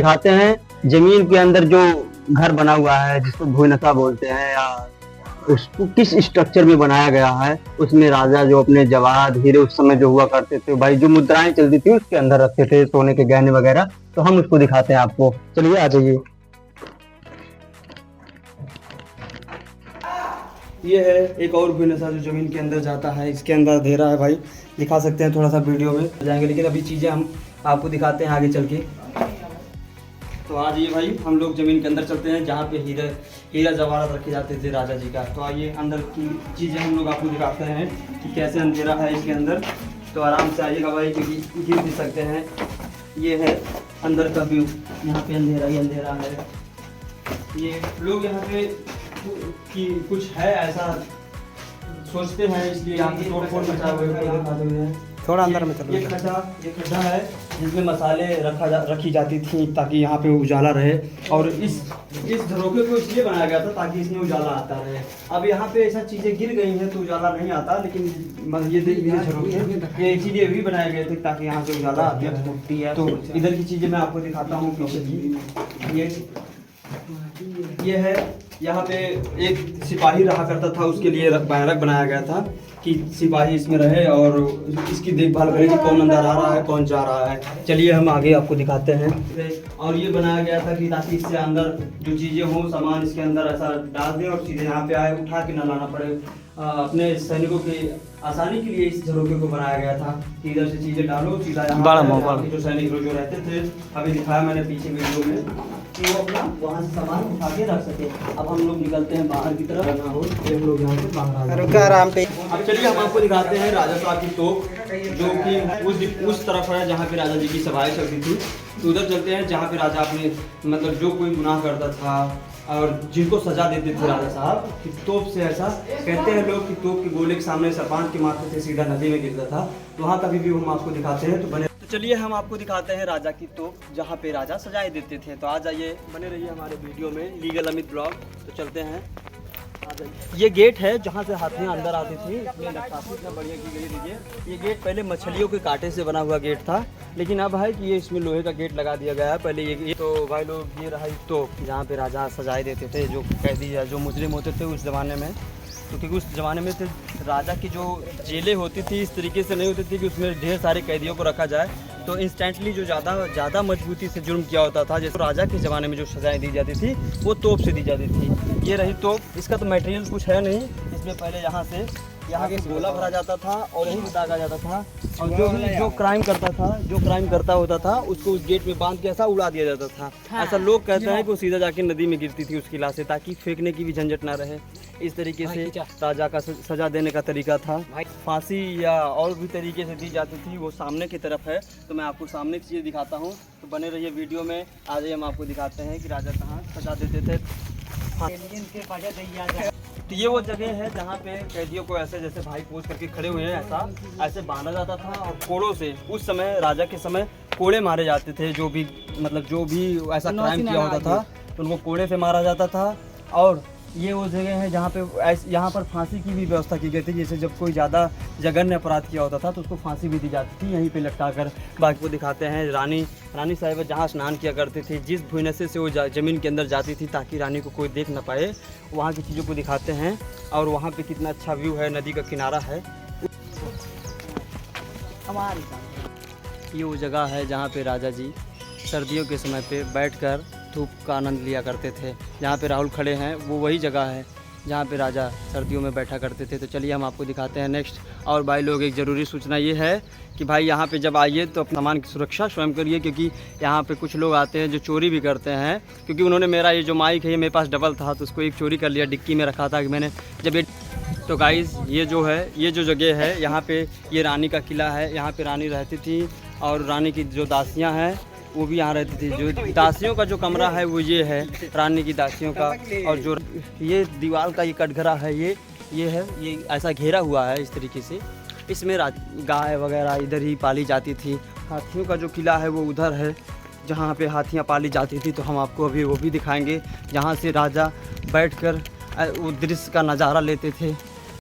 दिखाते हैं जमीन के अंदर जो घर बना हुआ है जिसको भुवनता बोलते हैं, या उसको किस स्ट्रक्चर में बनाया गया है। उसमें राजा जो अपने जवाहर हीरे उस समय जो हुआ करते थे भाई, जो मुद्राएं चलती थी उसके अंदर रखते थे सोने के गहने वगैरह। तो हम उसको दिखाते हैं आपको, चलिए आ जाइए। ये है एक और भुवनता जो जमीन के अंदर जाता है, इसके अंदर अंधेरा है भाई, दिखा सकते हैं थोड़ा सा वीडियो में जाएंगे, लेकिन अभी चीज़ें हम आपको दिखाते हैं आगे चल के। तो आज ये भाई हम लोग ज़मीन के अंदर चलते हैं जहाँ पे हीरा जवाहरात रखे जाते थे राजा जी का। तो आइए अंदर की चीज़ें हम लोग आपको दिखाते हैं कि कैसे अंधेरा है इसके अंदर। तो आराम से आइएगा भाई, क्योंकि गिर भी सकते हैं। ये है अंदर का व्यू, यहाँ पे अंधेरा ही अंधेरा है। ये लोग यहाँ पे कि कुछ है ऐसा सोचते हैं, इसलिए यहाँ पे तोड़ फोड़ मचा हुए दिखाते हुए हैं। थोड़ा अंदर में चलो। ये खड्डा है जिसमें मसाले रखी जाती थी ताकि यहाँ पे उजाला रहे, और इस झरोखे को इसलिए बनाया गया था ताकि इसमें उजाला आता रहे। अब यहाँ पे ऐसा चीज़ें गिर गई हैं तो उजाला नहीं आता, लेकिन ये झरोखे ये इसीलिए भी बनाए गए थे ताकि यहाँ से उजाला आती है। तो इधर की चीज़ें मैं आपको दिखाता हूँ पीछे की। ये है, यहाँ पे एक सिपाही रहा करता था, उसके लिए बैरक बनाया गया था कि सिपाही इसमें रहे और इसकी देखभाल करे कि कौन अंदर आ रहा है कौन जा रहा है। चलिए हम आगे आपको दिखाते हैं। और ये बनाया गया था कि ताकि इससे अंदर जो चीज़ें हों, सामान इसके अंदर ऐसा डाल दें और सीधे यहाँ पे आए, उठा के ना लाना पड़े। अपने सैनिकों की आसानी के लिए इस झरोखे को बनाया गया था कि इधर से चीज़ें डालो सीधा यहाँ जो सैनिक जो रहते थे, अभी दिखाया मैंने पीछे वीडियो में, कि वो अपना वहाँ से सामान उठा के रख सके। अब हम लोग निकलते हैं बाहर की तरफ, ना हो तो हम लोग यहाँ से बाहर आराम पे। अब चलिए हम आपको दिखाते हैं राजा साहब की तोप, जो कि उस तरफ है जहाँ पे राजा जी की सभाएं चलती थी। तो उधर चलते हैं जहाँ पे राजा अपने मतलब जो कोई गुनाह करता था और जिनको सजा देते थे राजा साहब कि तोप से, ऐसा कहते हैं लोग कि तोप के गोले के सामने सरपान के माथे से सीधा नदी में गिरता था। तो वहाँ का भी व्यू हम आपको दिखाते हैं। तो बने चलिए हम आपको दिखाते हैं राजा की तोप, जहाँ पे राजा सजाए देते थे। तो आ जाइए, बने रहिए हमारे वीडियो में, लीगल अमित ब्लॉग। तो चलते हैं, आ जाइए। ये गेट है जहाँ से हाथियाँ अंदर आती थी, इसमें नक्काशी इतना बढ़िया की गई। देखिए ये गेट पहले मछलियों के कांटे से बना हुआ गेट था, लेकिन अब है कि ये इसमें लोहे का गेट लगा दिया गया है। पहले ये तो भाई लोग, ये रहा तोप जहाँ पे राजा सजाए देते थे, जो कैदी या जो मुजरिम होते थे उस ज़माने में। तो क्योंकि उस ज़माने में राजा की जो जेलें होती थी इस तरीके से नहीं होती थी कि उसमें ढेर सारे कैदियों को रखा जाए, तो इंस्टेंटली जो ज़्यादा मजबूती से जुर्म किया होता था, जैसे राजा के ज़माने में जो सजाएं दी जाती थी वो तोप से दी जाती थी। ये रही तोप, इसका तो मटेरियल कुछ है नहीं, इसमें पहले यहाँ से गोला भरा जाता था और यहीं में दागा जाता था, और जो क्राइम करता होता था उसको उस गेट में बांध के ऐसा उड़ा दिया जाता था। ऐसा लोग कहते हैं कि वो सीधा जाके नदी में गिरती थी उसकी लाशें, ताकि फेंकने की भी झंझट ना रहे। इस तरीके से राजा का सजा देने का तरीका था। फांसी या और भी तरीके से दी जाती थी, वो सामने की तरफ है। तो मैं आपको सामने की चीज़ दिखाता हूँ, तो बने रहिए वीडियो में। आज हम आपको दिखाते हैं कि राजा कहाँ सजा देते थे। तो ये वो जगह है जहाँ पे कैदियों को ऐसे जैसे भाई पोज करके खड़े हुए हैं ऐसे बांधा जाता था, और कोड़ों से, उस समय राजा के समय कोड़े मारे जाते थे। जो भी ऐसा क्राइम किया होता था तो उनको कोड़े से मारा जाता था। और ये वो जगह है जहाँ पे यहाँ पर फांसी की भी व्यवस्था की गई थी। जैसे जब कोई ज़्यादा जघन्य अपराध किया होता था तो उसको फांसी भी दी जाती थी यहीं पे लटका कर। बाकी को दिखाते हैं रानी साहिबा जहाँ स्नान किया करती थी, जिस भुवनसे से वो ज़मीन के अंदर जाती थी ताकि रानी को कोई देख ना पाए, वहाँ की चीज़ों को दिखाते हैं। और वहाँ पे कितना अच्छा व्यू है, नदी का किनारा है। ये वो जगह है जहाँ पे राजा जी सर्दियों के समय पे बैठकर धूप का आनंद लिया करते थे। जहाँ पे राहुल खड़े हैं वो वही जगह है जहाँ पे राजा सर्दियों में बैठा करते थे। तो चलिए हम आपको दिखाते हैं नेक्स्ट। और भाई लोग, एक ज़रूरी सूचना ये है कि भाई यहाँ पे जब आइए तो अपने सामान की सुरक्षा स्वयं करिए, क्योंकि यहाँ पे कुछ लोग आते हैं जो चोरी भी करते हैं। क्योंकि उन्होंने मेरा ये जो माइक है ये मेरे पास डबल था, तो उसको एक चोरी कर लिया, डिक्की में रखा था कि मैंने जब ये। तो गाइज़ ये जो जगह है यहाँ पे, ये रानी का किला है। यहाँ पे रानी रहती थी और रानी की जो दासियाँ हैं वो भी यहाँ रहती थी। जो दासियों का जो कमरा है वो ये है, रानी की दासियों का। और जो ये दीवार का ये कटघरा है, ये ऐसा घेरा हुआ है इस तरीके से। इसमें गाय वगैरह इधर ही पाली जाती थी। हाथियों का जो किला है वो उधर है जहाँ पे हाथियाँ पाली जाती थी। तो हम आपको अभी वो भी दिखाएंगे जहाँ से राजा बैठकर वो दृश्य का नज़ारा लेते थे।